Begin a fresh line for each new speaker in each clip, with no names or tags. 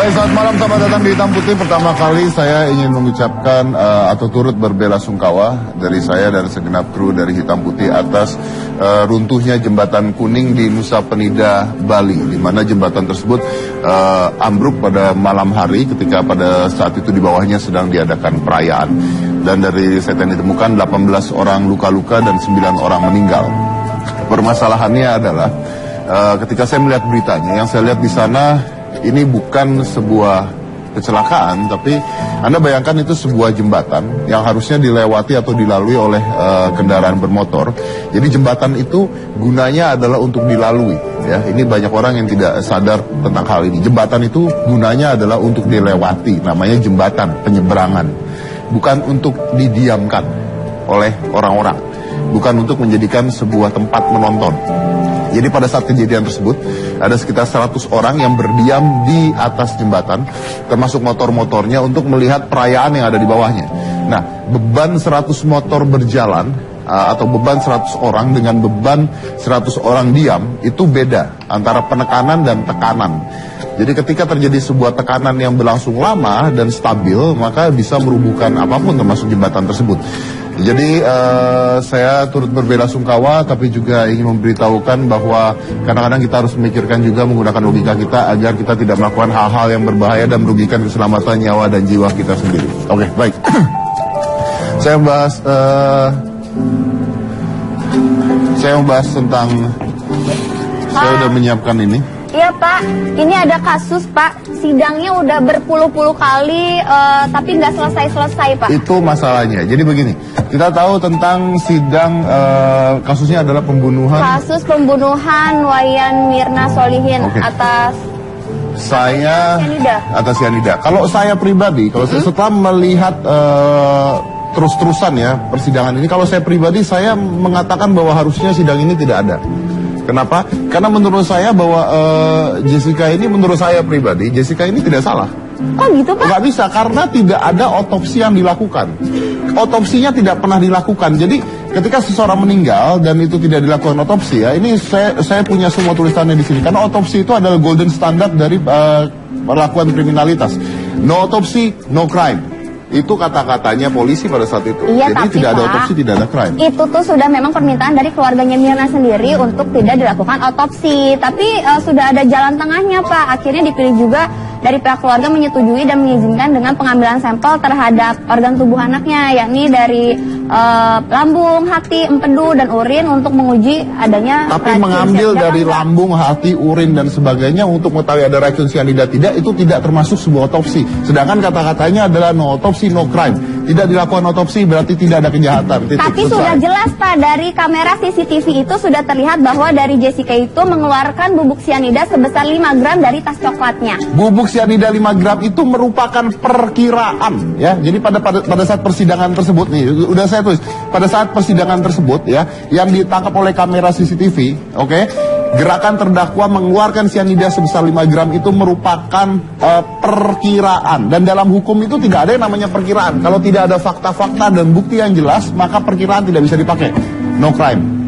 Baik, selamat malam, selamat datang di Hitam Putih. Pertama kali saya ingin mengucapkan atau turut berbelasungkawa dari saya dan segenap kru dari Hitam Putih atas runtuhnya jembatan kuning di Nusa Penida, Bali, di mana jembatan tersebut ambruk pada malam hari ketika pada saat itu di bawahnya sedang diadakan perayaan. Dan dari riset yang ditemukan 18 orang luka-luka dan 9 orang meninggal. Permasalahannya adalah ketika saya melihat beritanya, yang saya lihat di sana ini bukan sebuah kecelakaan, tapi Anda bayangkan itu sebuah jembatan yang harusnya dilewati atau dilalui oleh kendaraan bermotor. Jadi jembatan itu gunanya adalah untuk dilalui. Ya, ini banyak orang yang tidak sadar tentang hal ini. Jembatan itu gunanya adalah untuk dilewati, namanya jembatan penyeberangan, bukan untuk didiamkan oleh orang-orang, bukan untuk menjadikan sebuah tempat menonton. Jadi pada saat kejadian tersebut, ada sekitar 100 orang yang berdiam di atas jembatan, termasuk motor-motornya untuk melihat perayaan yang ada di bawahnya. Nah, beban 100 motor berjalan, atau beban 100 orang dengan beban 100 orang diam, itu beda antara penekanan dan tekanan. Jadi ketika terjadi sebuah tekanan yang berlangsung lama dan stabil, maka bisa merubuhkan apapun termasuk jembatan tersebut. Jadi saya turut berbelasungkawa, tapi juga ingin memberitahukan bahwa kadang-kadang kita harus memikirkan juga menggunakan logika kita agar kita tidak melakukan hal-hal yang berbahaya dan merugikan keselamatan nyawa dan jiwa kita sendiri. Oke, baik. Saya membahas tentang, saya udah menyiapkan ini.
Iya Pak, ini ada kasus Pak, sidangnya udah berpuluh-puluh kali, tapi nggak selesai-selesai Pak.
Itu masalahnya. Jadi begini, kita tahu tentang sidang, kasusnya adalah pembunuhan.
Kasus pembunuhan Wayan Mirna Solihin atas
Cyanida. Kalau saya pribadi, kalau saya setelah melihat terus-terusan ya persidangan ini, kalau saya pribadi saya mengatakan bahwa harusnya sidang ini tidak ada. Kenapa? Karena menurut saya bahwa Jessica ini, menurut saya pribadi, Jessica ini tidak salah.
Oh gitu Pak?
Nggak bisa, karena tidak ada otopsi yang dilakukan. Otopsinya tidak pernah dilakukan. Jadi ketika seseorang meninggal dan itu tidak dilakukan otopsi, ya ini saya punya semua tulisannya di sini. Karena otopsi itu adalah golden standard dari perlakuan kriminalitas. No otopsi, no crime. Itu kata-katanya polisi pada saat itu.
Iya,
jadi
tapi
tidak ada
Pak,
otopsi, tidak ada crime.
Itu tuh sudah memang permintaan dari keluarganya Mirna sendiri untuk tidak dilakukan otopsi. Tapi sudah ada jalan tengahnya Pak. Akhirnya dipilih juga dari pihak keluarga menyetujui dan mengizinkan dengan pengambilan sampel terhadap organ tubuh anaknya, yakni dari lambung, hati, empedu, dan urin untuk menguji adanya.
Tapi mengambil dari lambung, hati, urin, dan sebagainya untuk mengetahui ada racun cyanida tidak, itu tidak termasuk sebuah otopsi. Sedangkan kata-katanya adalah no otopsi, no crime. Tidak dilakukan otopsi berarti tidak ada kejahatan.
Tapi sudah jelas Pak, dari kamera CCTV itu sudah terlihat bahwa dari Jessica itu mengeluarkan bubuk cyanida sebesar 5 gram dari tas coklatnya.
Bubuk cyanida 5 gram itu merupakan perkiraan ya. Jadi pada saat persidangan tersebut nih, udah saya tulis, pada saat persidangan tersebut ya, yang ditangkap oleh kamera CCTV, oke, gerakan terdakwa mengeluarkan cyanida sebesar 5 gram itu merupakan perkiraan. Dan dalam hukum itu tidak ada yang namanya perkiraan. Kalau tidak ada fakta-fakta dan bukti yang jelas, maka perkiraan tidak bisa dipakai. No crime.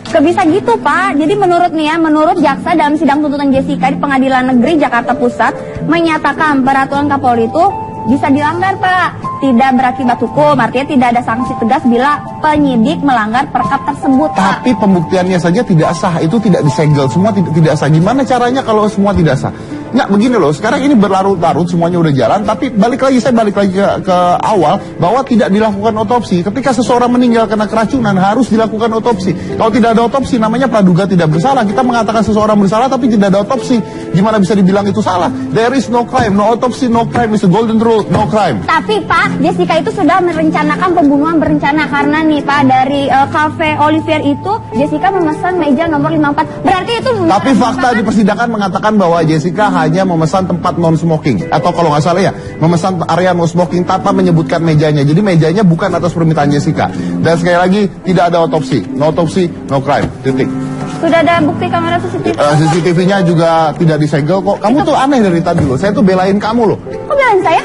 Bisa gitu Pak. Jadi menurut jaksa dalam sidang tuntutan Jessica di Pengadilan Negeri Jakarta Pusat menyatakan peraturan Kapolri itu bisa dilanggar Pak. Tidak berakibat hukum, artinya tidak ada sanksi tegas bila penyidik melanggar perkap tersebut Pak.
Tapi pembuktiannya saja tidak sah, itu tidak disegel, semua tidak sah. Gimana caranya kalau semua tidak sah? Nggak, begini loh, sekarang ini berlarut-larut, semuanya udah jalan, tapi saya balik lagi ke awal, bahwa tidak dilakukan otopsi. Ketika seseorang meninggal karena keracunan, harus dilakukan otopsi. Kalau tidak ada otopsi, namanya praduga tidak bersalah. Kita mengatakan seseorang bersalah, tapi tidak ada otopsi. Gimana bisa dibilang itu salah? There is no crime, no autopsy, no crime, is a golden rule, no crime.
Tapi Pak, Jessica itu sudah merencanakan pembunuhan berencana. Karena nih Pak, dari Cafe Olivier itu, Jessica memesan meja nomor 54. Berarti itu...
Tapi fakta di persidangan mengatakan bahwa Jessica hanya memesan tempat non-smoking. Atau kalau nggak salah ya, memesan area non-smoking tanpa menyebutkan mejanya. Jadi mejanya bukan atas permintaan Jessica. Dan sekali lagi, tidak ada otopsi. No otopsi, no crime. Titik.
Sudah ada bukti kamera CCTV?
CCTV-nya juga tidak disegel kok. Kamu tuh aneh dari tadi loh. Saya tuh belain kamu loh.
Kok belain saya?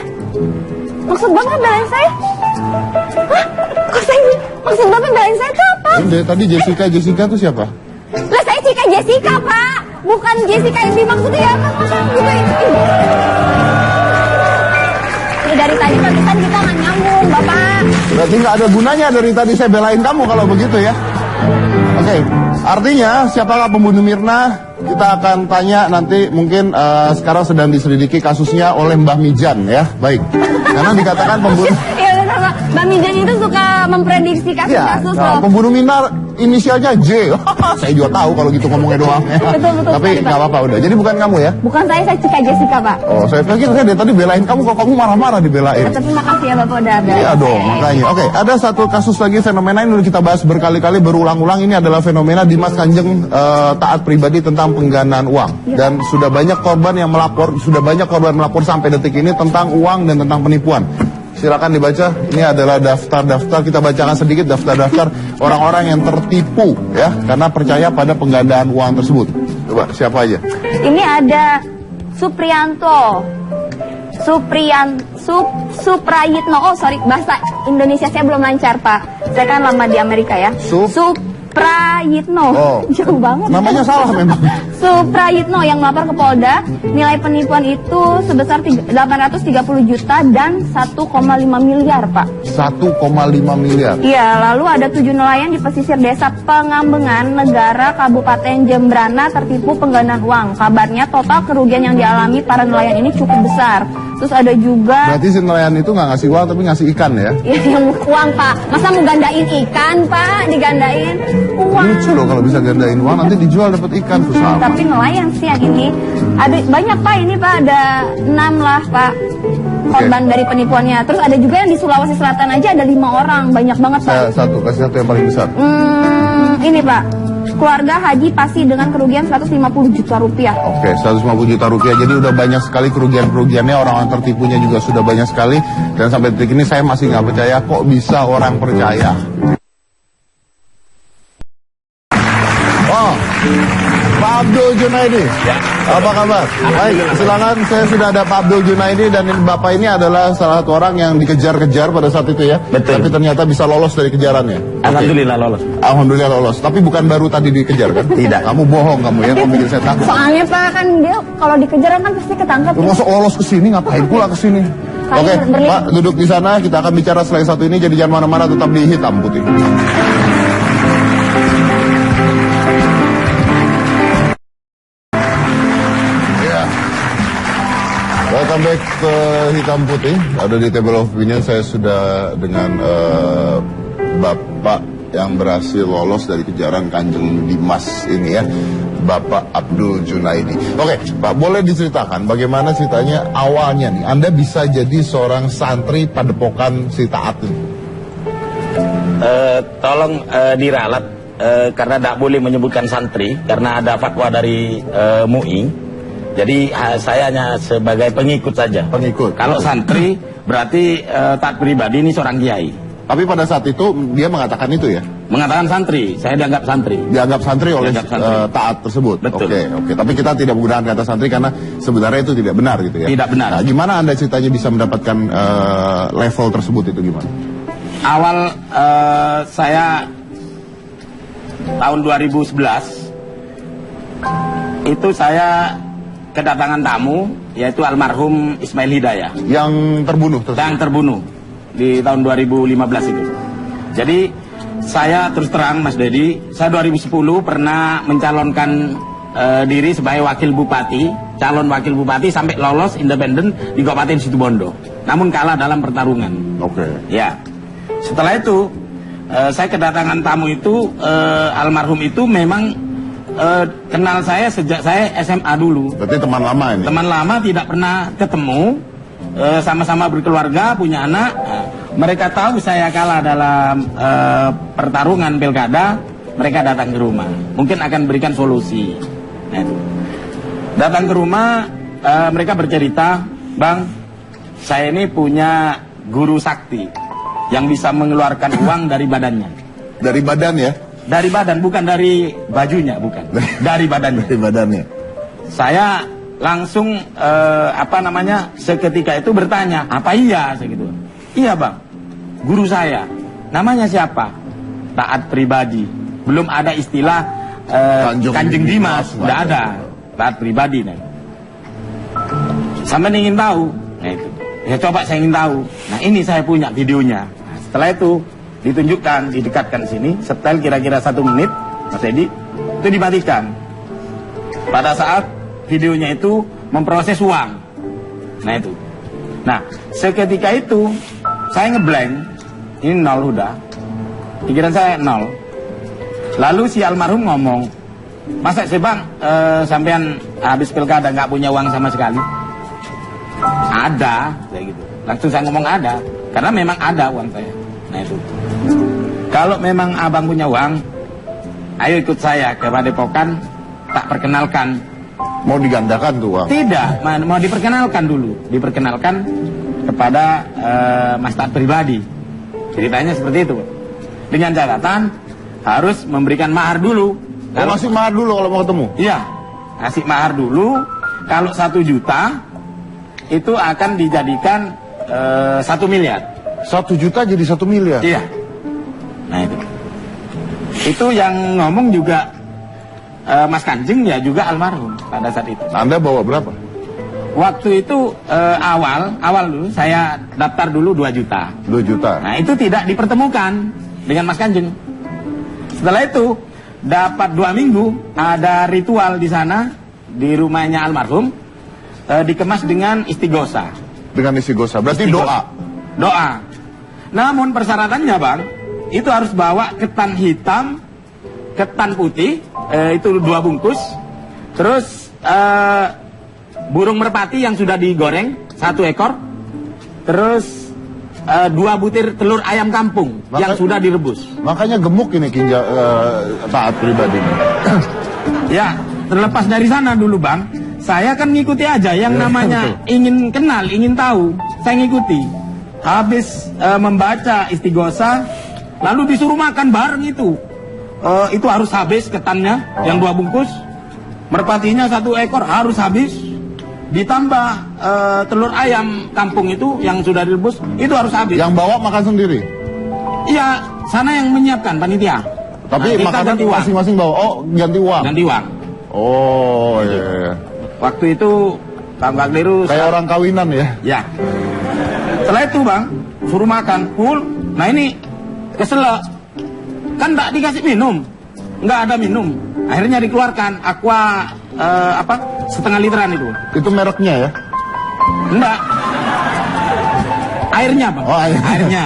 Maksud Bapak belain saya? Hah? Kok saya... Maksud Bapak belain saya itu apa?
Dari tadi Jessica tuh siapa?
Lah saya Jessica Pak, bukan Jessica yang dimaksud ya. Juga ini. Dari tadi pantesan kita nggak nyambung, Bapak.
Berarti nggak ada gunanya dari tadi saya belain kamu kalau begitu ya. Oke, artinya siapakah pembunuh Mirna? Kita akan tanya nanti, mungkin sekarang sedang diselidiki kasusnya oleh Mbah Mijan ya. Baik, karena dikatakan pembunuh.
Iya benar Pak. Mbak Mijan itu suka memprediksi kasus-kasus loh.
Pembunuh Mirna inisialnya J. Saya juga tahu kalau gitu ngomongnya doang. Ya.
Betul.
Tapi nggak apa-apa udah. Jadi bukan kamu ya?
Bukan saya Cika Jessica Pak.
Oh, saya pikir saya dari tadi belain kamu, kok kamu marah-marah dibelain.
Tapi makasih ya Bapak udah ada.
Iya dong, makanya. Oke, ada satu kasus lagi, fenomena ini udah kita bahas berkali-kali, berulang-ulang. Ini adalah fenomena Dimas Kanjeng taat pribadi tentang pengganaan uang. Dan sudah banyak korban yang melapor, sampai detik ini tentang uang dan tentang penipuan. Silakan dibaca. Ini adalah daftar-daftar, kita bacakan sedikit daftar-daftar orang-orang yang tertipu ya karena percaya pada penggandaan uang tersebut. Coba siapa aja?
Ini ada Supriyanto, Suprayitno. Oh sorry, bahasa Indonesia saya belum lancar Pak. Saya kan lama di Amerika ya. Suprayitno.
Oh.
Jauh banget.
Namanya salah memang.
Suprayitno yang melapor ke Polda, nilai penipuan itu sebesar 830 juta dan 1,5 miliar, Pak.
1,5 miliar.
Iya, lalu ada 7 nelayan di pesisir desa Pengambengan, Negara, Kabupaten Jembrana tertipu penggandaan uang. Kabarnya total kerugian yang dialami para nelayan ini cukup besar. Terus ada juga...
Berarti si nelayan itu nggak ngasih uang tapi ngasih ikan ya?
Iya, yang uang, Pak. Masa mau gandain ikan, Pak? Digandain uang.
Lucu loh kalau bisa gandain uang, nanti dijual dapat ikan, susah.
Tapi nelayan sih yang ini. Ada banyak, Pak. Ini, Pak, ada 6 lah, Pak. Korban dari penipuannya. Terus ada juga yang di Sulawesi Selatan aja ada 5 orang. Banyak banget, Pak.
Kasih satu yang paling besar.
Ini, Pak. Keluarga Haji Pasi dengan kerugian 150 juta rupiah.
Oke, 150 juta rupiah. Jadi udah banyak sekali kerugian-kerugiannya, orang-orang tertipunya juga sudah banyak sekali. Dan sampai detik ini saya masih nggak percaya kok bisa orang percaya. Oh, Pak Abdul Junaidi.
Ya.
Apa kabar? Baik, silakan. Saya sudah ada Pak Abdul Junaidi dan Bapak ini adalah salah satu orang yang dikejar-kejar pada saat itu ya.
Betul.
Tapi ternyata bisa lolos dari kejarannya.
Alhamdulillah lolos.
Alhamdulillah lolos. Tapi bukan baru tadi dikejar kan?
Tidak.
Kamu bohong kamu ya, kamu bikin saya takut.
Soalnya, Pak, kan dia kalau dikejar kan pasti ketangkep.
Lu masuk lolos ke sini, ngapain pula ke sini? Oke, Pak, duduk di sana. Kita akan bicara selain satu ini. Jadi jangan mana-mana, tetap di Hitam Putih. Ya. Welcome back ke Hitam Putih. Ada di Table of Opinion. Saya sudah dengan Bapak yang berhasil lolos dari kejaran Kanjeng Dimas ini ya, Bapak Abdul Junaidi. Oke, Pak, boleh diceritakan bagaimana ceritanya awalnya nih Anda bisa jadi seorang santri padepokan si Taat ini?
Tolong diralat karena tidak boleh menyebutkan santri karena ada fatwa dari MUI. Jadi saya hanya sebagai pengikut saja.
Pengikut.
Kalau santri berarti taat pribadi ini seorang kiai.
Tapi pada saat itu dia mengatakan itu ya?
Mengatakan santri, saya dianggap santri.
Dianggap santri oleh Taat tersebut?
Betul.
Oke. Tapi kita tidak menggunakan kata santri karena sebenarnya itu tidak benar gitu ya?
Tidak benar.
Nah, gimana Anda ceritanya bisa mendapatkan level tersebut itu gimana?
Awal saya tahun 2011 itu saya kedatangan tamu yaitu almarhum Ismail Hidayah
yang terbunuh
di tahun 2015 itu. Jadi saya terus terang Mas Dedi, saya 2010 pernah mencalonkan diri sebagai calon wakil bupati sampai lolos independen di Kabupaten Situbondo. Namun kalah dalam pertarungan.
Oke.
Ya. Setelah itu saya kedatangan tamu itu almarhum itu memang kenal saya sejak saya SMA dulu.
Berarti teman lama ini? Teman
lama, tidak pernah ketemu, sama-sama berkeluarga, punya anak. Mereka tahu saya kalah dalam pertarungan pilkada, mereka datang ke rumah. Mungkin akan berikan solusi. Nah, itu. Datang ke rumah, mereka bercerita, Bang, saya ini punya guru sakti yang bisa mengeluarkan uang dari badannya.
Dari badan ya?
Dari badan, bukan dari bajunya, bukan. Dari badannya.
Dari badannya.
Saya langsung seketika itu bertanya, apa iya segitu? Iya Bang, guru saya. Namanya siapa? Taat pribadi. Belum ada istilah Kanjeng Dimas, tidak ada. Taat pribadi. Nah. Sampai ingin tahu. Nah itu. Ya coba saya ingin tahu. Nah ini saya punya videonya. Nah, setelah itu ditunjukkan, didekatkan sini, setel kira-kira 1 menit, Mas Edi, itu dimatikan. Pada saat videonya itu memproses uang. Nah itu. Nah seketika itu saya ngeblank, ini 0 udah. Pikiran saya 0. Lalu si almarhum ngomong, masa sih bang, sampean habis pilkada nggak punya uang sama sekali? Ada, kayak gitu. Langsung saya ngomong ada, karena memang ada uang saya. Nah itu. Kalau memang abang punya uang, ayo ikut saya ke Padepokan, tak perkenalkan.
Mau digandakan tuh uang?
Tidak, mau diperkenalkan dulu, diperkenalkan kepada Mas taat pribadi. Ceritanya seperti itu, dengan catatan harus memberikan mahar dulu.
Kalau ngasih mahar dulu kalau mau ketemu?
Iya, ngasih mahar dulu. Kalau 1 juta itu akan dijadikan 1 miliar.
1 juta jadi 1 miliar?
Iya. Nah itu yang ngomong juga Mas Kanjeng ya juga almarhum pada saat itu.
Anda bawa berapa?
Waktu itu awal dulu saya daftar dulu 2 juta.
2 juta.
Nah itu tidak dipertemukan dengan Mas Kanjeng. Setelah itu dapat 2 minggu ada ritual di sana di rumahnya almarhum, dikemas dengan istighosa.
Dengan istighosa, berarti
Istighosa.
doa.
Doa. Namun persyaratannya bang, itu harus bawa ketan hitam, ketan putih, itu 2 bungkus, terus burung merpati yang sudah digoreng 1 ekor, terus 2 butir telur ayam kampung yang sudah direbus.
Makanya gemuk ini taat pribadi.
Ya, terlepas dari sana dulu bang, saya kan ngikuti aja yang namanya ingin kenal, ingin tahu, saya ngikuti. Habis membaca istighosa, lalu disuruh makan bareng itu. Itu harus habis ketannya, yang 2 bungkus, merpatinya 1 ekor harus habis. Ditambah telur ayam kampung itu yang sudah direbus, itu harus habis.
Yang bawa makan sendiri?
Iya, sana yang menyiapkan panitia.
Tapi
nah,
makanan masing-masing bawa? Oh, ganti uang?
Ganti uang.
Oh, iya.
Waktu itu Bang Keliru
kayak orang kawinan ya?
Ya. Setelah itu bang, suruh makan full. Nah ini kesel, kan nggak dikasih minum, nggak ada minum. Akhirnya dikeluarkan aqua setengah literan itu.
Itu mereknya ya?
Enggak. Airnya bang.
Oh,
airnya.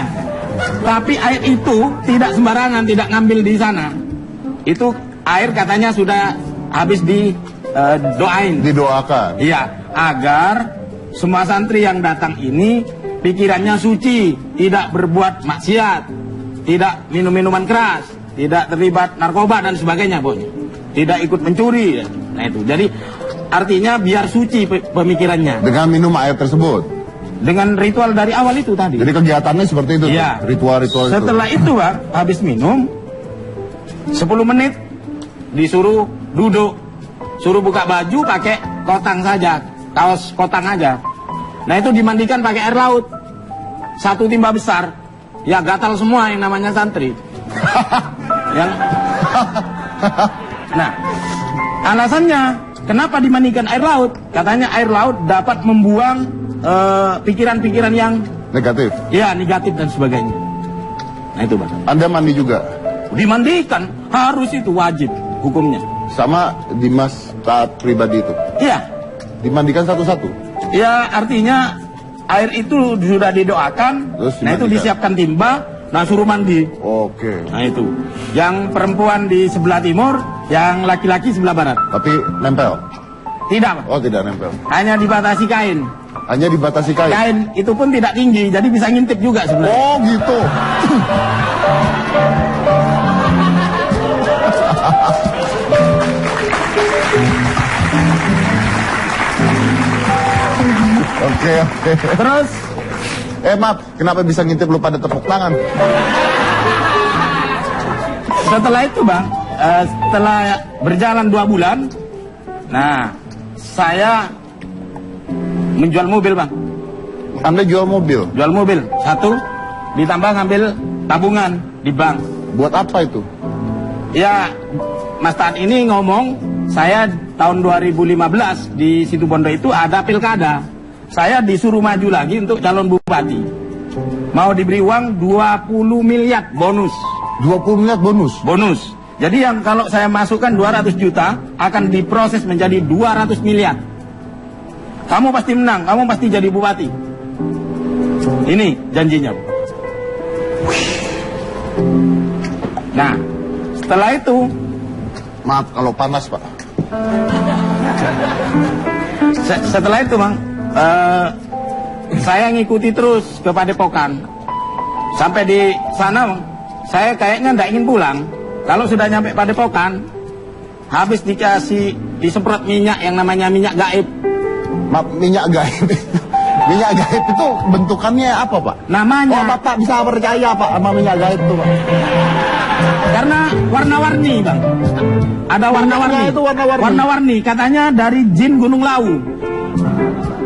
Tapi air itu tidak sembarangan, tidak ngambil di sana. Itu air katanya sudah habis doain.
Didoakan?
Iya, agar semua santri yang datang ini pikirannya suci, tidak berbuat maksiat, tidak minum minuman keras, tidak terlibat narkoba dan sebagainya, Boy. Tidak ikut mencuri. Nah itu, jadi artinya biar suci pemikirannya.
Dengan minum air tersebut?
Dengan ritual dari awal itu tadi.
Jadi kegiatannya seperti itu?
Iya.
Ritual-ritual itu?
Setelah itu, Bang, habis minum, 10 menit disuruh duduk. Suruh buka baju pakai kotang saja, kaos kotang aja. Nah itu dimandikan pakai air laut. 1 timba besar. Ya gatal semua yang namanya santri. Yang nah, alasannya kenapa dimandikan air laut? Katanya air laut dapat membuang pikiran-pikiran yang
negatif?
Ya, negatif dan sebagainya. Nah itu Bang.
Anda mandi juga?
Dimandikan, harus itu wajib hukumnya.
Sama Dimas taat pribadi itu?
Iya.
Dimandikan satu-satu?
Ya, artinya air itu sudah didoakan.
Terus
nah itu disiapkan timba, nah suruh mandi.
Oke.
Nah itu. Yang perempuan di sebelah timur, yang laki-laki sebelah barat.
Tapi nempel?
Tidak, Pak.
Oh, tidak nempel.
Hanya dibatasi kain.
Hanya dibatasi kain?
Kain itu pun tidak tinggi, jadi bisa ngintip juga sebenarnya.
Oh, gitu. Oke.
Terus
maaf, kenapa bisa ngintip lu pada tepuk tangan?
setelah itu Bang, setelah berjalan 2 bulan, nah saya menjual mobil Bang.
Anda jual mobil?
Jual mobil, 1, ditambah ngambil tabungan di bank.
Buat apa itu?
Ya, Mas Taat ini ngomong, saya tahun 2015 di Situbondo itu ada pilkada. saya disuruh maju lagi untuk calon bupati. Mau diberi uang 20 miliar bonus.
20 miliar bonus?
Bonus. Jadi yang kalau saya masukkan 200 juta akan diproses menjadi 200 miliar. Kamu pasti menang, kamu pasti jadi bupati. Ini janjinya. Nah, setelah itu,
maaf kalau panas Pak.
Setelah itu Bang, saya ngikuti terus ke Padepokan. Sampai di sana Bang, saya kayaknya nggak ingin pulang. Kalau sudah nyampe Padepokan, habis disemprot minyak yang namanya minyak gaib.
Maaf, minyak gaib. Minyak gaib itu bentukannya apa Pak?
Namanya.
Oh, Bapak bisa percaya Pak sama minyak gaib itu Pak?
Karena warna-warni Bang. Ada warna-warni.
Itu warna-warni.
Warna-warni katanya dari jin Gunung Lawu.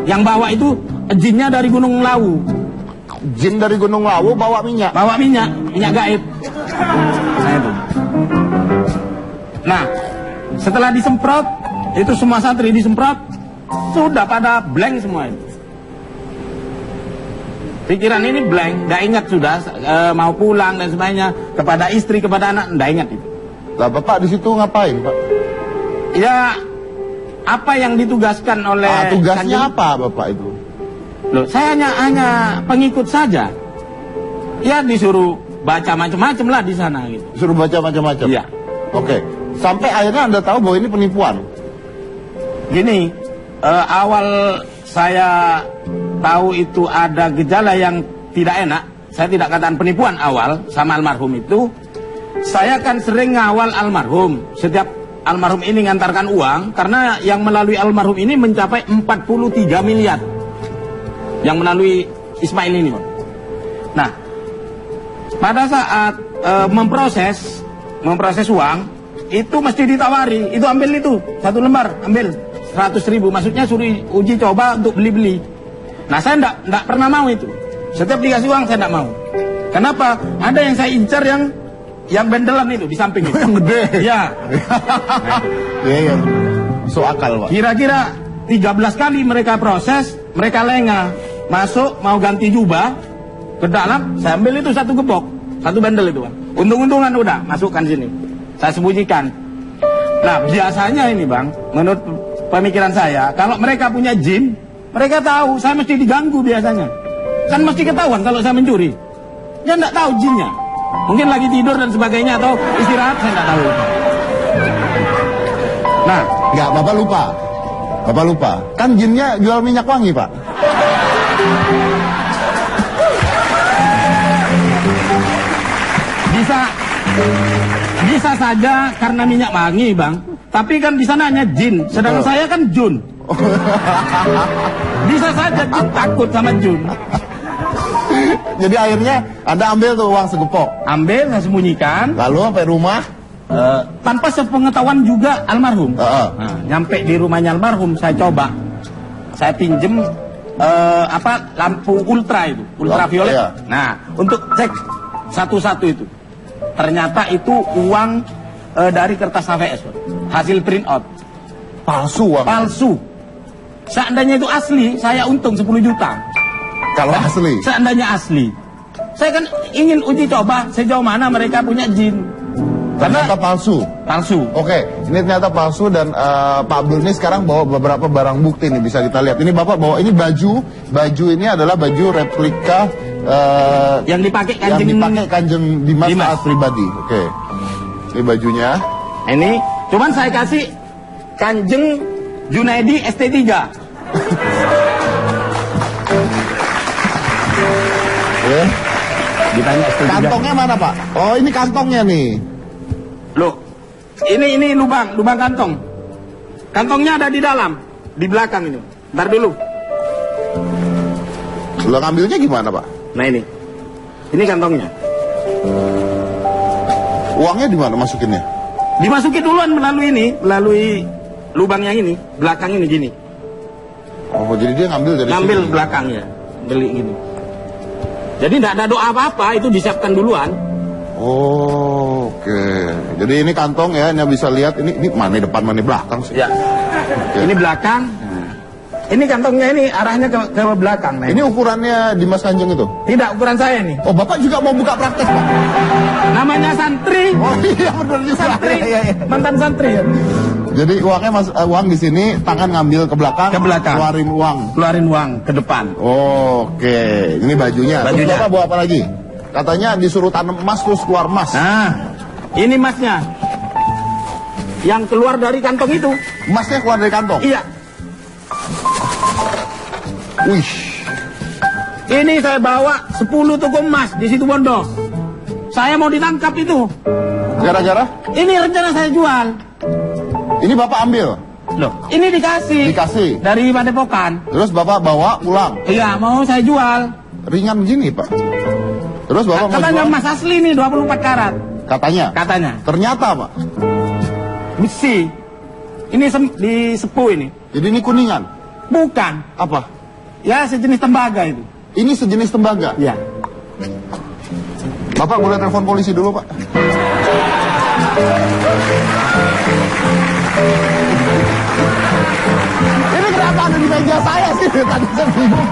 Yang bawa itu jinnya dari Gunung Lawu.
Jin dari Gunung Lawu bawa minyak.
Bawa minyak gaib. Nah itu. Nah, setelah disemprot, itu semua santri disemprot, sudah pada blank semua itu. Pikiran ini blank, nggak ingat sudah mau pulang dan sebagainya, kepada istri, kepada anak, nggak ingat itu.
Lah Bapak di situ ngapain Pak?
Ya, apa yang ditugaskan oleh
tugasnya apa Bapak itu?
Loh, saya hanya pengikut saja. Ya disuruh baca macam-macam lah di sana gitu.
Suruh baca macam-macam?
Iya.
Oke, sampai akhirnya Anda tahu bahwa ini penipuan?
Gini, awal saya tahu itu ada gejala yang tidak enak. Saya tidak katakan penipuan awal sama almarhum itu. Saya kan sering ngawal almarhum. Setiap almarhum ini ngantarkan uang, karena yang melalui almarhum ini mencapai 43 miliar. Yang melalui Ismail ini. Nah, pada saat memproses uang, itu mesti ditawari. Itu ambil itu, 1 lembar, ambil 100.000. Maksudnya suruh uji coba untuk beli-beli. Nah, saya enggak pernah mau itu. Setiap dikasih uang saya enggak mau. Kenapa? Ada yang saya incar yang bendelan itu di samping itu.
Yang gede.
Ya.
Iya. Masuk akal Pak.
Kira-kira 13 kali mereka proses, mereka lengah. Masuk mau ganti jubah ke dalam, saya ambil itu 1 gepok, 1 bendel itu Bang. Untung-untungan udah masukkan sini. Saya sembunyikan. Nah, biasanya ini Bang, menurut pemikiran saya, kalau mereka punya jin, mereka tahu saya mesti diganggu biasanya. Kan mesti ketahuan kalau saya mencuri. Dia enggak tahu jinnya. Mungkin lagi tidur dan sebagainya atau istirahat, saya enggak tahu. Nah,
enggak, Bapak lupa. Bapak lupa. Kan jinnya jual minyak wangi, Pak.
Bisa saja karena minyak wangi, Bang. Tapi kan di sana hanya jin, sedangkan saya kan jun. Bisa saja jin takut sama jun.
Jadi akhirnya Anda ambil tuh uang segepok.
Ambil, saya sembunyikan.
Lalu sampai rumah
tanpa sepengetahuan juga almarhum. Nah, nyampe di rumahnya almarhum, saya coba. Saya pinjem lampu ultra itu, ultraviolet.
Iya.
Nah, untuk cek satu-satu itu. Ternyata itu uang dari kertas HVS, hasil print out.
Palsu uang.
Palsu. Seandainya itu asli, saya untung 10 juta.
Kalau asli?
Seandainya asli. Saya kan ingin uji coba sejauh mana mereka punya jin.
Ternyata palsu.
Palsu.
Oke, ini ternyata palsu dan Pak Abdul ini sekarang bawa beberapa barang bukti nih, bisa kita lihat. Ini Bapak bawa ini baju ini adalah baju replika
yang dipakai
Kanjeng Dimas taat pribadi. Oke. Ini bajunya.
Ini cuman saya kasih Kanjeng Junaidi ST3.
Ya.
Ditanya ST3.
Kantongnya mana, Pak? Oh, ini kantongnya nih.
Loh, ini lubang kantong. Kantongnya ada di dalam, di belakang ini. Ntar dulu.
Lo ngambilnya gimana, Pak?
Nah ini kantongnya.
Uangnya di mana masukinnya?
Dimasukin duluan melalui lubang yang ini, belakang ini gini.
Oh, jadi dia ngambil dari
Ngambil
sini.
belakangnya, beli gini. Jadi tidak ada doa apa-apa, itu disiapkan duluan.
Oh, oke. Jadi ini kantong ya, Anda bisa lihat ini mana depan mana belakang sih.
Ya.
Oke.
Ini belakang. Ini kantongnya ini arahnya ke belakang. Nih.
Ini ukurannya Dimas Kanjeng itu?
Tidak, ukuran saya nih.
Oh, Bapak juga mau buka praktek, Pak?
Namanya santri.
Oh iya, benar juga.
Santri.
Iya, iya.
Mantan santri ya.
Jadi uangnya uang di sini, tangan ngambil ke belakang,
Ke belakang.
keluarin uang.
Keluarin uang ke depan.
Oke, ini bajunya. Terus
Bajunya.
Bapak bawa apa lagi? Katanya disuruh tanam emas terus keluar emas.
Nah, ini emasnya. Yang keluar dari kantong itu.
Emasnya keluar dari kantong?
Iya.
Wih,
Ini saya bawa 10 toko emas di situ Bondo. Saya mau ditangkap itu.
gara-gara?
Ini rencana saya jual.
Ini Bapak ambil?
Loh, ini dikasih.
Dikasih?
Dari Padepokan.
Terus Bapak bawa pulang?
Iya, mau saya jual.
Ringan gini, Pak. Terus Bapak mau
Katanya
jual?
emas asli nih 24 karat.
Katanya? Ternyata, Pak.
Besi. Ini di sepuh ini.
Jadi ini kuningan?
Bukan.
Apa?
Ya sejenis tembaga itu.
Ini sejenis tembaga?
Ya.
Bapak boleh telepon polisi dulu, Pak? Ini kenapa ada di meja saya sih? Tadi saya bingung.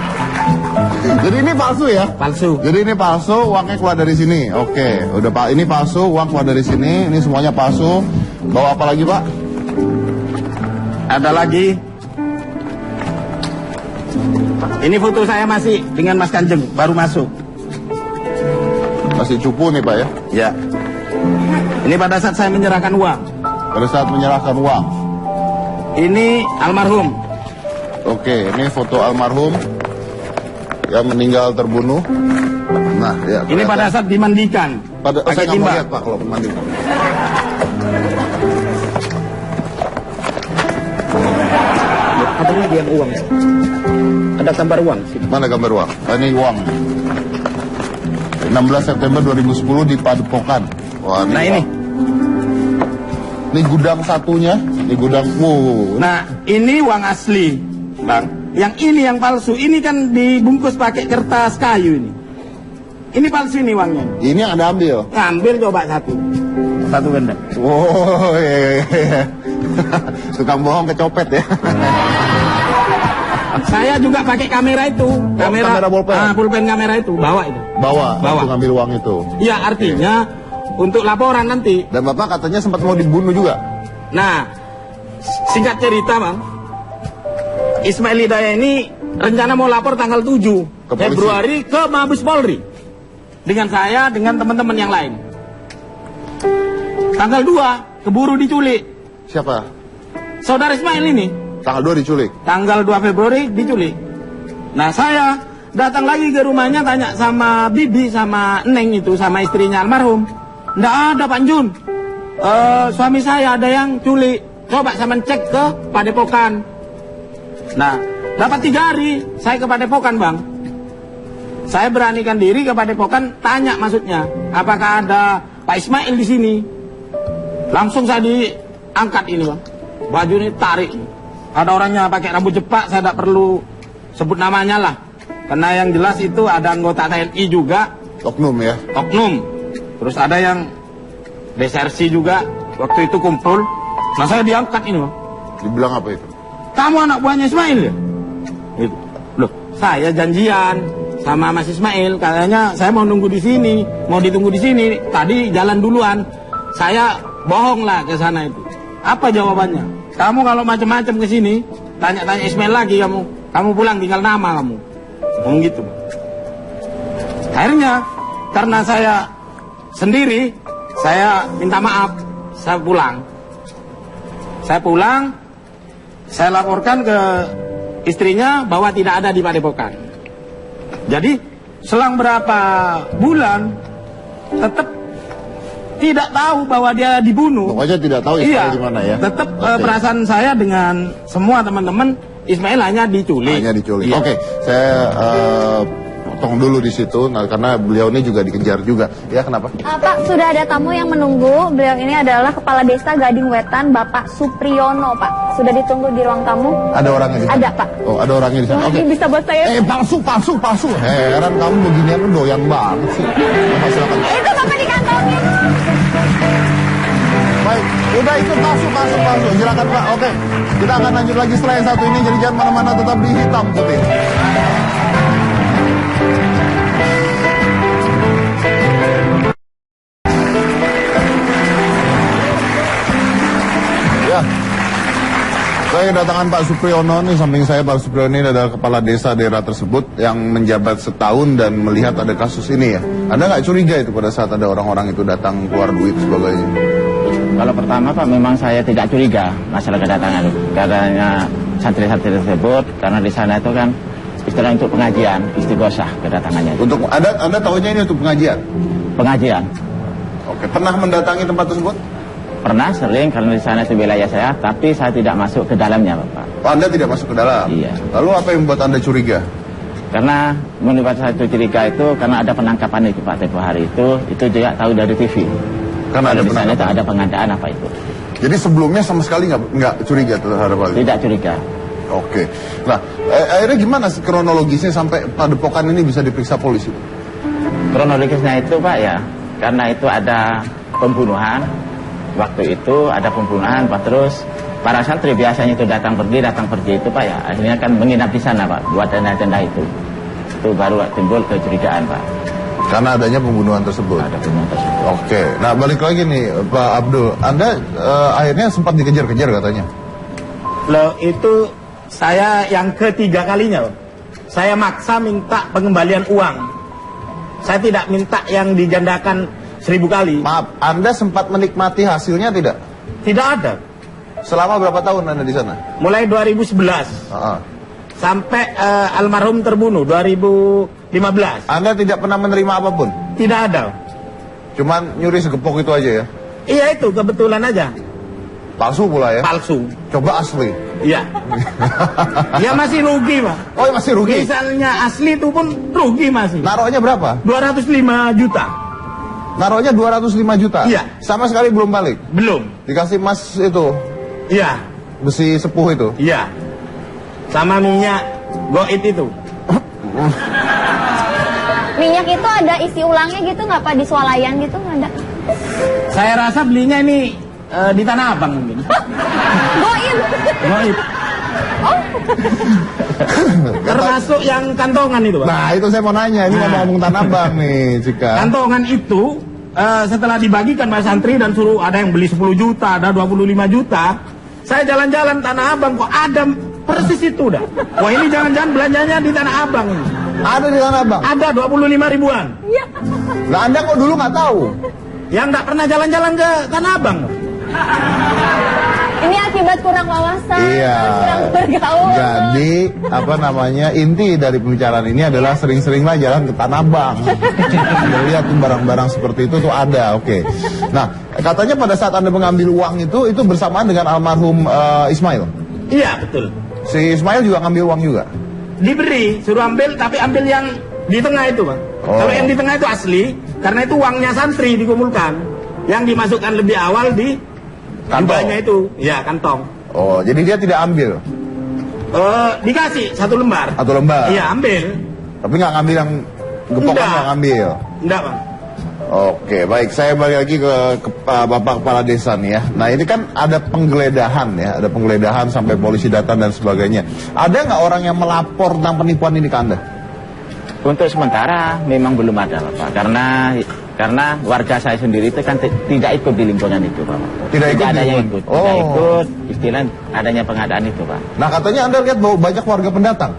Jadi ini palsu ya?
Palsu.
Jadi ini palsu, uangnya keluar dari sini. Oke, udah Pak. Ini palsu, uang keluar dari sini. Ini semuanya palsu. Bawa apa lagi, Pak?
Ada lagi. Ini foto saya masih dengan Mas Kanjeng, baru masuk.
Masih cupu nih, Pak ya?
Ya. Ini pada saat saya menyerahkan uang.
Pada saat menyerahkan uang.
Ini almarhum.
Oke, ini foto almarhum yang meninggal terbunuh. Nah, ya.
Ini pada saat dimandikan.
saya
pakai
nggak mau
timba.
lihat, Pak, kalau mandi.
Apa ini dia uang? Ada gambar uang.
Mana gambar uang? Ini uang. 16 September 2010 di Padepokan. Wah,
Nah ini.
Ini gudang satunya. Ini gudang.
Nah ini uang asli, Bang. Yang ini yang palsu. Ini kan dibungkus pakai kertas kayu ini. Ini palsu ini uangnya.
Ini yang Anda ambil.
Ambil coba satu. Satu benda.
Oh, iya. Tukang bohong kecopet ya.
Saya juga pakai kamera itu.
Kamera pulpen.
Pulpen kamera itu. Bawa itu.
Bawa.
Bawa.
Untuk ngambil uang itu.
Ya artinya untuk laporan nanti.
Dan Bapak katanya sempat mau dibunuh juga.
Nah, singkat cerita, Bang. Ismail Hidayah ini rencana mau lapor tanggal 7
Ke polisi.
Februari ke Mabes Polri. Dengan saya, dengan teman-teman yang lain. Tanggal 2 keburu diculik.
Siapa?
Saudara Ismail ini.
Tanggal 2 diculik.
Tanggal 2 Februari diculik. Nah, saya datang lagi ke rumahnya tanya sama Bibi, sama Neng itu, sama istrinya almarhum. Nggak ada, Pak Jun. Suami saya ada yang culik. Coba saya cek ke Padepokan. Nah, dapat 3 hari saya ke Padepokan, Bang. Saya beranikan diri ke Padepokan, tanya maksudnya, apakah ada Pak Ismail di sini? Langsung saya diangkat ini, Bang. Baju ini tarik. Ada orangnya pakai rambut jepak, saya tidak perlu sebut namanya lah. Karena yang jelas itu ada anggota TNI juga.
Oknum ya.
Oknum. Terus ada yang desersi juga. Waktu itu kumpul. Nah saya diangkat ini, Bang.
Dibilang apa itu?
Kamu anak buahnya Ismail ya? Gitu. Loh, saya janjian sama Mas Ismail. Katanya saya mau nunggu di sini, mau ditunggu di sini. Tadi jalan duluan. Saya bohong lah ke sana itu. Apa jawabannya? Kamu kalau macam-macam ke sini, tanya-tanya Ismail lagi kamu. Kamu pulang tinggal nama kamu. Ngomong gitu. Akhirnya karena saya sendiri, saya minta maaf. Saya pulang. Saya laporkan ke istrinya bahwa tidak ada di Padepokan. Jadi selang berapa bulan tetap tidak tahu bahwa dia dibunuh.
Pokoknya tidak tahu Ismail
Iya,
di mana ya.
Tetap
Oke.
perasaan saya dengan semua teman-teman, Ismail hanya diculik.
Hanya diculik.
Iya.
Oke, saya potong dulu di situ, nah, karena beliau ini juga dikejar juga. Ya, kenapa?
Pak, sudah ada tamu yang menunggu. Beliau ini adalah Kepala Desa Gading Wetan, Bapak Supriyono, Pak. Sudah ditunggu di ruang tamu?
Ada orangnya di sana?
Ada, Pak.
Oh, ada orangnya di sana.
Wah,
Oke.
ini bisa buat saya.
Palsu. Heran kamu beginian lu doyan banget sih. Bapak silakan.
Itu Bapak dikantongin.
Baik, udah ikut masuk. Silakan Pak. Oke, kita akan lanjut lagi setelah yang satu ini. Jadi jangan mana-mana, tetap di Hitam Putih. Ya, saya kedatangan Pak Supriyono nih, samping saya Pak Supriyono ini adalah kepala desa daerah tersebut yang menjabat setahun dan melihat ada kasus ini ya. Anda nggak curiga itu pada saat ada orang-orang itu datang keluar duit sebagainya?
Kalau pertama Pak, memang saya tidak curiga masalah kedatangan itu. Karena santri-santri tersebut, karena di sana itu kan istilah untuk pengajian, istighosah kedatangannya.
Untuk Anda tahunya ini untuk pengajian?
Pengajian.
Oke, pernah mendatangi tempat tersebut?
Pernah sering, karena di sana itu wilayah saya, tapi saya tidak masuk ke dalamnya Bapak.
Oh, Anda tidak masuk ke dalam?
Iya.
Lalu apa yang membuat Anda curiga?
Karena menurut saya itu curiga itu, karena ada penangkapan itu Pak, tempoh hari itu juga tahu dari TV.
Karena ada
di sana itu
penangkapan?
ada pengadaan apa itu.
Jadi sebelumnya sama sekali nggak curiga terhadap hal itu?
Tidak curiga.
Oke. Nah, akhirnya gimana kronologisnya sampai padepokan ini bisa diperiksa polisi?
Kronologisnya itu Pak ya, karena itu ada pembunuhan. Waktu itu ada pembunuhan, Pak, terus para santri biasanya itu datang pergi itu Pak ya, akhirnya kan menginap di sana Pak, buat tenda-tenda itu. Itu baru timbul kecurigaan Pak.
Karena adanya pembunuhan tersebut?
Ada pembunuhan tersebut.
Oke, nah balik lagi nih Pak Abdul, Anda akhirnya sempat dikejar-kejar katanya?
Loh, itu saya yang ketiga kalinya, Pak. Saya maksa minta pengembalian uang. Saya tidak minta yang digandakan 1000 kali.
Maaf, Anda sempat menikmati hasilnya tidak?
Tidak ada.
Selama berapa tahun Anda di sana?
Mulai 2011 sampai almarhum terbunuh 2015.
Anda tidak pernah menerima apapun?
Tidak ada.
Cuman nyuri segepok itu aja ya?
Iya, itu kebetulan aja.
Palsu pula ya?
Palsu.
Coba asli?
Iya. Ya masih rugi Pak.
Oh masih rugi?
Misalnya asli itu pun rugi masih.
Naruhnya berapa?
205 juta.
Naruhnya 205 juta?
Iya.
Sama sekali belum balik?
Belum.
Dikasih emas itu?
Iya.
Besi sepuh itu?
Iya. Sama minyak goit itu.
Minyak itu ada isi ulangnya gitu nggak Pak, di swalayan gitu nggak ada?
Saya rasa belinya ini di Tanah Abang mungkin.
Goib.
Goit.
Oh.
Termasuk yang kantongan itu Pak.
Nah itu saya mau nanya, ini ngomong Tanah Abang nih Cika.
Kantongan itu setelah dibagikan Mas Santri dan suruh ada yang beli 10 juta, ada 25 juta. Saya jalan-jalan Tanah Abang kok ada persis itu dah. Wah ini jangan-jangan belanjanya di Tanah Abang ini.
Ada di Tanah Abang?
Ada 25 ribuan.
Iya.
Nah Anda kok dulu nggak tahu?
Yang nggak pernah jalan-jalan ke Tanah Abang.
Ini akibat kurang wawasan,
Iya.
kurang bergaul.
Jadi apa namanya, inti dari pembicaraan ini adalah sering-seringlah jalan ke Tanah Abang. Lihat tuh barang-barang seperti itu tuh ada, oke. Nah katanya pada saat Anda mengambil uang itu bersamaan dengan almarhum Ismail.
Iya betul.
Si Ismail juga ngambil uang juga?
Diberi, suruh ambil tapi ambil yang di tengah itu Bang.
Oh.
Kalau yang di tengah itu asli, karena itu uangnya santri dikumpulkan. Yang dimasukkan lebih awal di
Kantong.
jubahnya itu, ya kantong.
Oh, jadi dia tidak ambil?
Dikasih 1 lembar.
1 lembar?
Iya ambil.
Tapi nggak ngambil yang gepokan,
Enggak.
nggak ngambil?
Enggak Bang.
Oke, baik. Saya balik lagi ke Bapak Kepala Desa nih ya. Nah ini kan ada penggeledahan ya, ada penggeledahan sampai polisi datang dan sebagainya. Ada nggak orang yang melapor tentang penipuan ini ke Anda?
Untuk sementara memang belum ada Bapak, karena warga saya sendiri itu kan tidak ikut di lingkungan itu Pak.
Tidak ikut
ada
di
yang
lingkungan?
ikut, tidak
Oh.
ikut istilah adanya pengadaan itu Pak.
Nah katanya Anda lihat bahwa banyak warga pendatang.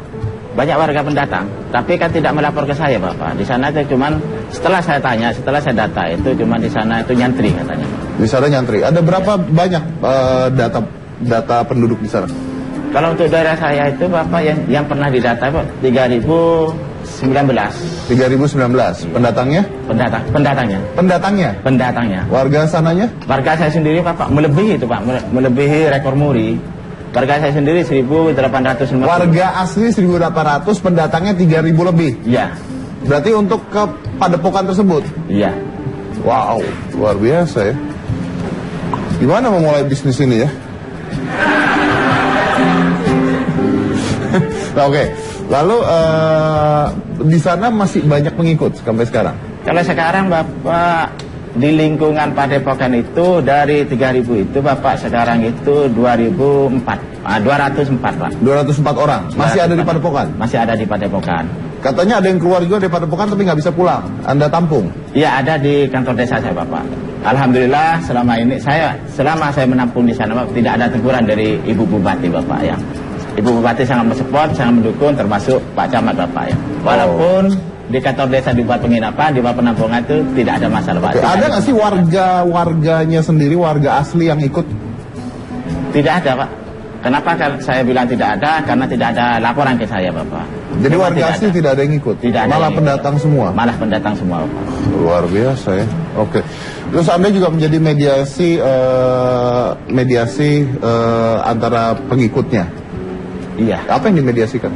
Banyak warga pendatang, tapi kan tidak melapor ke saya Bapak. Di sana itu cuman setelah saya tanya, setelah saya data itu cuman di sana itu nyantri katanya.
Di sana nyantri. Ada berapa banyak data penduduk di sana?
Kalau untuk daerah saya itu Bapak yang pernah didata Pak 3019.
3019. Pendatangnya?
Pendatangnya.
Pendatangnya? Warga sananya?
Warga saya sendiri Bapak melebihi itu Pak, melebihi rekor muri. Warga saya sendiri 1.850.
Warga asli 1.800, pendatangnya 3.000 lebih.
Iya.
Berarti untuk ke padepokan tersebut?
Iya.
Wow, luar biasa ya. Gimana memulai bisnis ini ya? Nah, oke. Lalu di sana masih banyak pengikut sampai sekarang?
Kalau sekarang Bapak di lingkungan Padepokan itu dari 3.000 itu Bapak sekarang itu 204 Pak.
204 orang masih ada di Padepokan?
Masih ada di Padepokan.
Katanya ada yang keluar juga dari Padepokan tapi nggak bisa pulang. Anda tampung?
Iya, ada di kantor desa saya Bapak. Alhamdulillah selama saya menampung di sana Bapak, tidak ada teguran dari Ibu Bupati Bapak ya. Ibu Bupati sangat mensupport, sangat mendukung, termasuk Pak Camat Bapak ya. Walaupun di kantor desa dibuat penginapan, dibuat penampungan itu tidak ada masalah Pak.
Ada nggak sih warganya sendiri, warga asli yang ikut?
Tidak ada Pak. Kenapa saya bilang tidak ada? Karena tidak ada laporan ke saya Bapak.
Jadi warga asli tidak ada yang ikut?
Tidak ada.
Malah pendatang semua?
Malah pendatang semua Bapak.
Luar biasa ya. Oke. Terus Anda juga menjadi mediasi antara pengikutnya?
Iya.
Apa yang dimediasikan?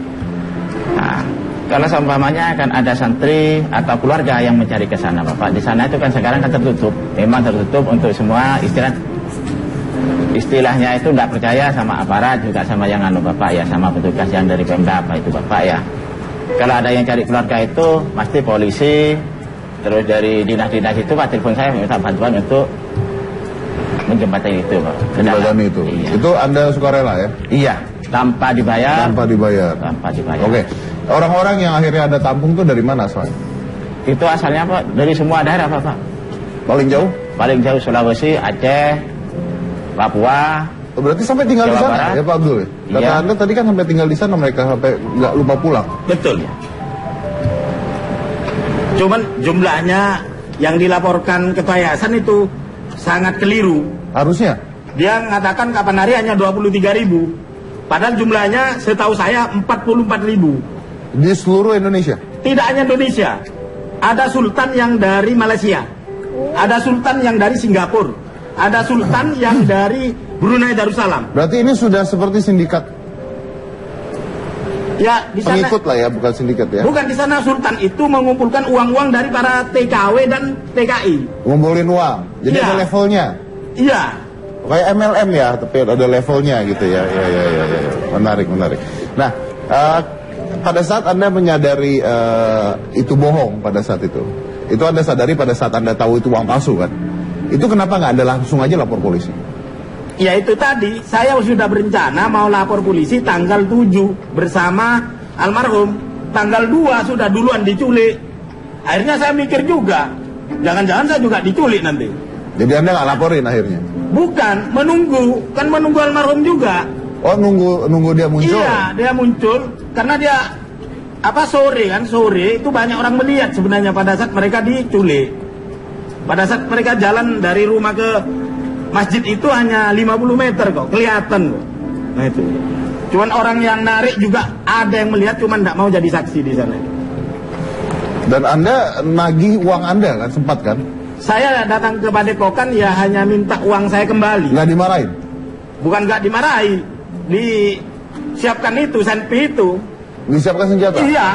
Nah, kalau seumpamanya kan ada santri atau keluarga yang mencari ke sana Bapak. Di sana itu kan sekarang kan tertutup. Memang tertutup untuk semua istilahnya itu tidak percaya sama aparat juga sama yang Bapak ya, sama petugas yang dari Pemda apa itu Bapak ya. Kalau ada yang cari keluarga itu pasti polisi, terus dari dinas-dinas itu Pak telepon saya minta bantuan untuk menjembatani itu Pak.
Menjembatani itu?
Iya.
Itu Anda sukarela ya?
Iya, tanpa dibayar.
Tanpa dibayar.
Tanpa dibayar.
Oke. Orang-orang yang akhirnya Anda tampung itu dari mana asalnya?
Itu asalnya Pak dari semua daerah Pak.
Paling jauh?
Paling jauh Sulawesi, Aceh, Papua.
Berarti sampai tinggal di
Jawa
sana
Barat.
ya Pak Abdul? Kata
Iya.
Anda tadi kan sampai tinggal di sana, mereka sampai nggak lupa pulang.
Betul. Cuman jumlahnya yang dilaporkan Ketua Yayasan itu sangat keliru.
Harusnya?
Dia mengatakan kapan hari hanya 23.000. Padahal jumlahnya setahu saya 44.000.
Di seluruh Indonesia?
Tidak hanya Indonesia. Ada sultan yang dari Malaysia. Ada sultan yang dari Singapura. Ada sultan yang dari Brunei Darussalam.
Berarti ini sudah seperti sindikat
Ya, di sana
pengikut lah ya, bukan sindikat ya?
bukan di sana sultan itu mengumpulkan uang-uang dari para TKW dan TKI.
Ngumpulin uang. Jadi
Iya.
ada levelnya.
Iya.
Kayak MLM ya, tapi ada levelnya gitu ya. Ya. Menarik. Nah, pada saat Anda menyadari itu bohong pada saat itu Anda sadari pada saat Anda tahu itu uang palsu kan? Itu kenapa nggak Anda langsung aja lapor polisi?
Ya itu tadi, saya sudah berencana mau lapor polisi tanggal 7 bersama almarhum. Tanggal 2 sudah duluan diculik. Akhirnya saya mikir juga, jangan-jangan saya juga diculik nanti.
Jadi Anda nggak laporin akhirnya?
Bukan, menunggu almarhum juga.
Oh, nunggu dia muncul?
Iya, dia muncul karena dia sore itu banyak orang melihat sebenarnya pada saat mereka diculik. Pada saat mereka jalan dari rumah ke masjid itu hanya 50 meter kok, kelihatan kok. Nah itu. Cuman orang yang narik juga ada yang melihat, cuman tidak mau jadi saksi di sana.
Dan Anda nagih uang Anda kan, sempat kan?
Saya datang ke Padepokan ya hanya minta uang saya kembali.
Nggak dimarahin?
Bukan nggak dimarahi, disiapkan itu, senpi itu.
Disiapkan senjata?
Iya.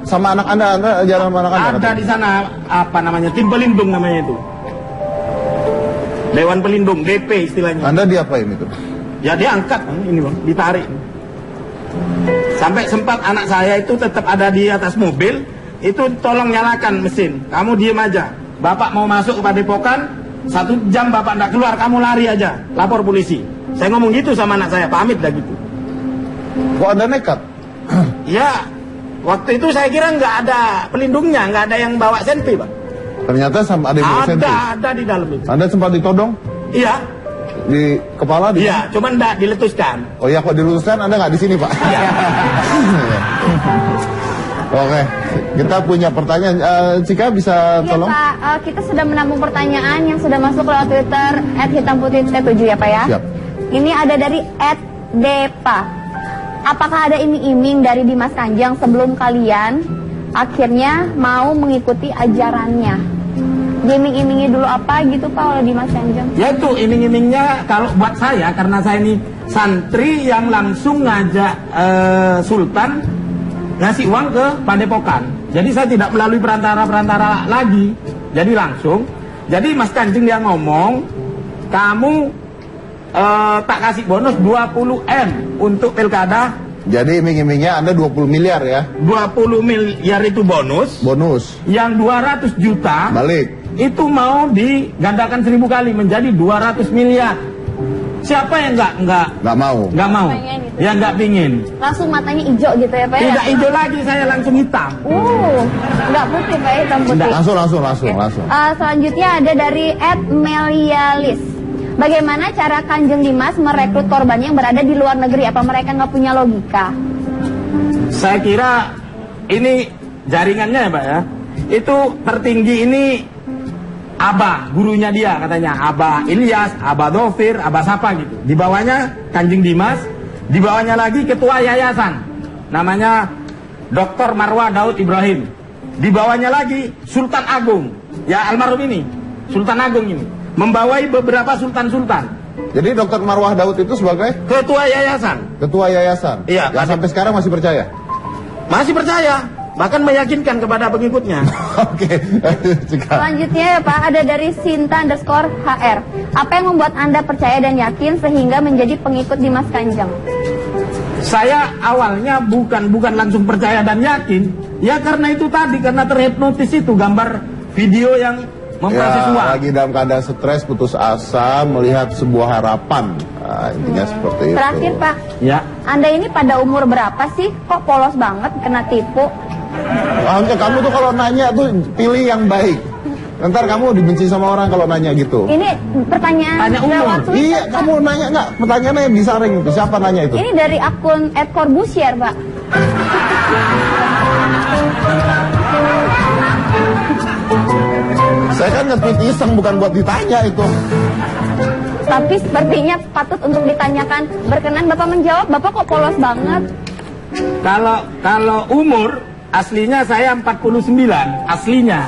Sama anak Anda jalan sama anak Anda?
Ada
katanya?
di sana apa namanya, tim pelindung namanya itu. Dewan Pelindung, DP istilahnya.
Anda diapain itu?
Ya dia angkat, ini bang, ditarik. Sampai sempat anak saya itu tetap ada di atas mobil, itu tolong nyalakan mesin. Kamu diem aja. Bapak mau masuk ke Padepokan, 1 jam bapak nggak keluar, kamu lari aja, lapor polisi. Saya ngomong gitu sama anak saya, pamit dah gitu.
Kok Anda nekat?
Ya, waktu itu saya kira nggak ada pelindungnya, nggak ada yang bawa senpi, Pak.
Ternyata sama ada yang bawa senpi?
Ada di dalam itu.
Anda sempat ditodong?
Iya,
Di kepala?
iya, cuman nggak diletuskan.
Oh iya, kok diluruskan Anda nggak di sini Pak?
Iya.
Oke, kita punya pertanyaan. Cika bisa
Iya
tolong?
Pak, kita sudah menampung pertanyaan yang sudah masuk lewat Twitter @hitamputih7 ya Pak ya.
Siap.
Ini ada dari @depa. Apakah ada iming-iming dari Dimas Kanjeng sebelum kalian akhirnya mau mengikuti ajarannya? Iming-imingi dulu apa gitu Pak oleh Dimas Kanjeng?
Ya itu iming-imingnya kalau buat saya, karena saya ini santri yang langsung ngajak Sultan ngasih uang ke Padepokan. Jadi saya tidak melalui perantara-perantara lagi. Jadi langsung. Jadi Mas Kanjeng dia ngomong, kamu tak kasih bonus 20 M untuk pilkada
Jadi iming-imingnya Anda 20 miliar ya?
20 miliar itu bonus.
Bonus.
Yang 200 juta
Balik.
itu mau digandakan 1000 kali menjadi 200 miliar. Siapa yang nggak
mau?
Nggak mau.
Pengen gitu.
Yang nggak pingin.
Langsung matanya hijau gitu ya Pak ya?
Tidak hijau lagi, saya langsung hitam.
Nggak putih Pak ya, hitam putih.
Langsung.
Selanjutnya ada dari @melialis. Bagaimana cara Kanjeng Dimas merekrut korban yang berada di luar negeri? Apa mereka nggak punya logika?
Saya kira ini jaringannya ya Pak ya. Itu tertinggi ini Abah, gurunya dia katanya. Abah Ilyas, Abah Dovir, Abah Sapa gitu. Di bawahnya Kanjeng Dimas, di bawahnya lagi ketua yayasan. Namanya Dr. Marwah Daud Ibrahim. Di bawahnya lagi Sultan Agung. Ya almarhum ini, Sultan Agung ini. Membawai beberapa sultan-sultan.
Jadi Dr. Marwah Daud itu sebagai
ketua yayasan.
Ketua yayasan.
Iya.
Yang sampai sekarang masih percaya?
Masih percaya. Bahkan meyakinkan kepada pengikutnya.
Oke.
Selanjutnya ya Pak, ada dari Sinta_HR. Apa yang membuat Anda percaya dan yakin sehingga menjadi pengikut Dimas Kanjeng?
Saya awalnya bukan langsung percaya dan yakin. Ya karena itu tadi, karena terhipnotis itu gambar video yang memproses uang.
Lagi dalam keadaan stres, putus asa, melihat sebuah harapan. Nah, intinya seperti itu.
Terakhir Pak,
Ya.
Anda ini pada umur berapa sih? Kok polos banget kena tipu?
Angga, kamu tuh kalau nanya tuh pilih yang baik. Ntar kamu dibenci sama orang kalau nanya gitu.
Ini pertanyaan
Tanya umur.
lewat Twitter,
Iya,
Pak.
kamu nanya nggak? Pertanyaannya yang disaring itu. Siapa nanya itu?
Ini dari akun @corbusier Pak.
Saya kan nge-tweet iseng, bukan buat ditanya itu.
Tapi sepertinya patut untuk ditanyakan. Berkenan Bapak menjawab, Bapak kok polos banget?
Kalau umur aslinya saya 49 aslinya.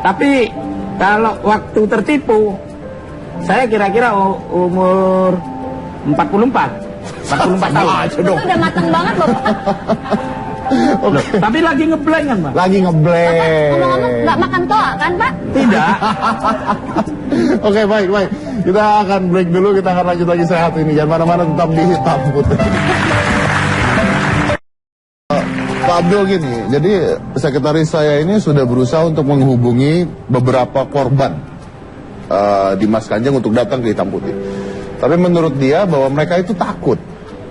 Tapi kalau waktu tertipu saya kira-kira umur 44 tahun.
Aja
Itu
dong.
udah matang banget Bapak.
Loh, tapi lagi ngeblank kan Pak?
Lagi ngeblank.
Ngomong-ngomong nggak makan toa kan Pak?
Tidak.
Oke, baik. Kita akan break dulu, kita akan lanjut lagi sehat ini. Jangan mana-mana, tetap di Hitam Putih. Pak Abdul gini, jadi sekretaris saya ini sudah berusaha untuk menghubungi beberapa korban Dimas Kanjeng untuk datang ke Hitam Putih. Tapi menurut dia bahwa mereka itu takut.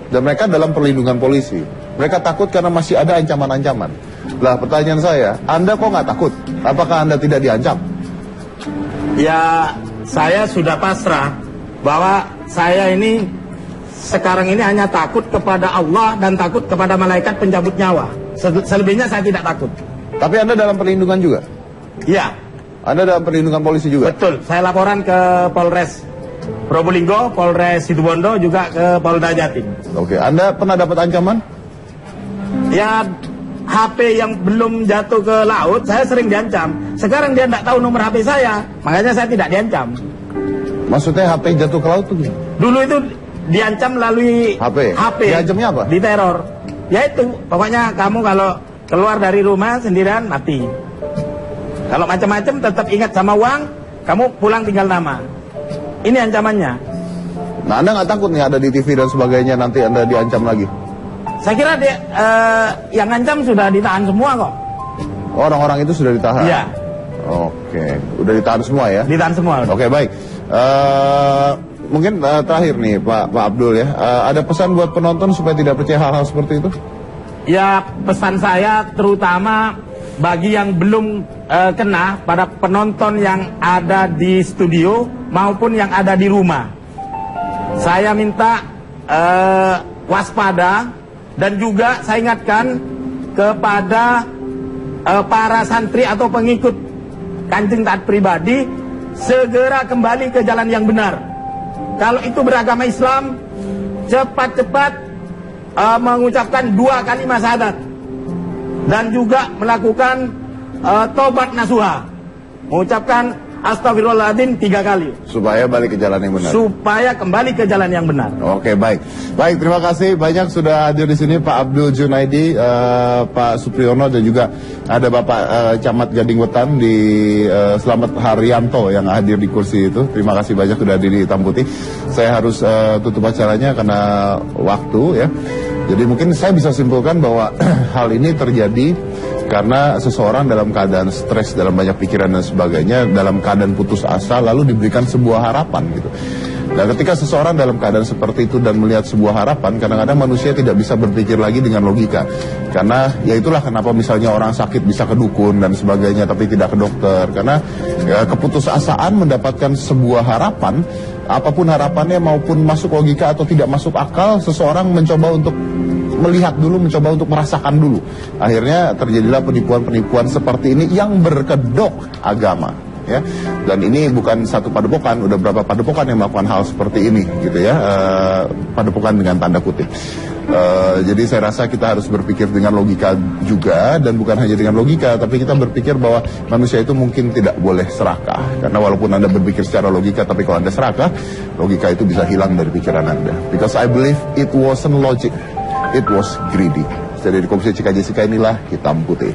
Dan mereka dalam perlindungan polisi. Mereka takut karena masih ada ancaman-ancaman. Lah pertanyaan saya, Anda kok nggak takut? Apakah Anda tidak diancam?
Ya, saya sudah pasrah bahwa saya ini sekarang ini hanya takut kepada Allah dan takut kepada malaikat pencabut nyawa. Selebihnya saya tidak takut.
Tapi Anda dalam perlindungan juga?
Iya,
Anda dalam perlindungan polisi juga?
betul. Saya laporan ke Polres Probolinggo, Polres Situbondo, juga ke Polda Jatim.
Oke, Anda pernah dapat ancaman?
Ya, HP yang belum jatuh ke laut, saya sering diancam. Sekarang dia tidak tahu nomor HP saya, makanya saya tidak diancam.
Maksudnya HP jatuh ke laut tuh gimana?
Dulu itu diancam melalui
HP. Diancamnya apa?
Diteror. Ya itu, pokoknya kamu kalau keluar dari rumah sendirian mati. Kalau macam-macam tetap ingat sama uang, kamu pulang tinggal nama. Ini ancamannya.
Nah, Anda nggak takut nih ada di TV dan sebagainya nanti Anda diancam lagi?
Saya kira dia, yang ngancam sudah ditahan semua kok.
Orang-orang itu sudah ditahan?
Iya.
Oke, udah ditahan semua ya?
Ditahan semua.
Oke, baik. Mungkin terakhir nih Pak Abdul ya, ada pesan buat penonton supaya tidak percaya hal-hal seperti itu?
Ya, pesan saya terutama bagi yang belum kena, pada penonton yang ada di studio maupun yang ada di rumah. Saya minta waspada, dan juga saya ingatkan kepada para santri atau pengikut Kanjeng Taat Pribadi, segera kembali ke jalan yang benar. Kalau itu beragama Islam, cepat-cepat mengucapkan 2 kalimat syahadat dan juga melakukan tobat nasuha, mengucapkan astagfirullahaladzim 3 kali
Supaya balik ke jalan yang benar.
supaya kembali ke jalan yang benar.
Oke, baik. Baik, terima kasih banyak sudah hadir di sini Pak Abdul Junaidi, Pak Supriyono, dan juga ada Bapak Camat Gading Wetan di Selamat Haryanto yang hadir di kursi itu. Terima kasih banyak sudah hadir di Hitam Putih. Saya harus tutup acaranya karena waktu ya. Jadi mungkin saya bisa simpulkan bahwa hal ini terjadi karena seseorang dalam keadaan stres, dalam banyak pikiran dan sebagainya, dalam keadaan putus asa, lalu diberikan sebuah harapan gitu. Nah, ketika seseorang dalam keadaan seperti itu dan melihat sebuah harapan, kadang-kadang manusia tidak bisa berpikir lagi dengan logika. Karena ya itulah kenapa misalnya orang sakit bisa ke dukun dan sebagainya tapi tidak ke dokter. Karena ya, keputusasaan mendapatkan sebuah harapan, apapun harapannya maupun masuk logika atau tidak masuk akal, seseorang mencoba untuk melihat dulu, mencoba untuk merasakan dulu. Akhirnya terjadilah penipuan-penipuan seperti ini yang berkedok agama. Ya, dan ini bukan satu padepokan, udah berapa padepokan yang melakukan hal seperti ini, gitu ya, padepokan dengan tanda kutip. Jadi saya rasa kita harus berpikir dengan logika juga, dan bukan hanya dengan logika, tapi kita berpikir bahwa manusia itu mungkin tidak boleh serakah. Karena walaupun Anda berpikir secara logika, tapi kalau Anda serakah, logika itu bisa hilang dari pikiran Anda. Because I believe it wasn't logic, it was greedy. Jadi di Komisi Cika Jessica inilah Hitam Putih.